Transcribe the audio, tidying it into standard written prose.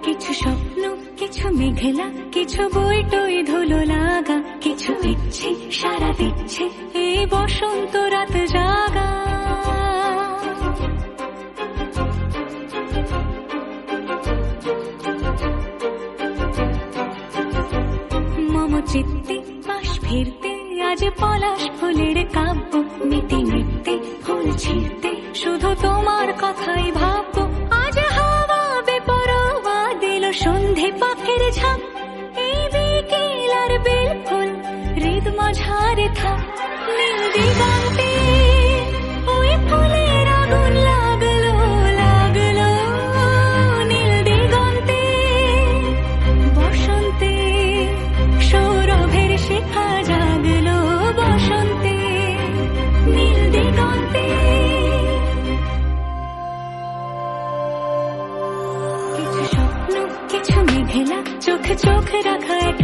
কিছু স্বপ্ন, কিছু মেঘলা, কিছু বই টই ধুলো লাগা, কিছু ইচ্ছে সারা দিচ্ছে এই বসন্ত রাত জাগা। মম চিত্তে পাশ ফিরতে আজ পলাশ ফুলের কাব্য, মেতে নৃত্যে ফুল ছিঁড়তে শুধু তোমার কথাই ভাববো। আজ হাওয়া বেপরোয়া দিল সন্ধে পাখির ঝাঁক, এই বিকেল আর বিলকুল হৃদ মাঝারে থাক। নীল দিগন্তে ওই ফুলের আগুন লাগলো লাগলো, নীল দিগন্তে বসন্তে সৌরভের শিখা জাগলো, বসন্তে নীল দিগন্তে। কিছু স্বপ্ন, কিছু মেঘলা, চোখে চোখ রাখা এক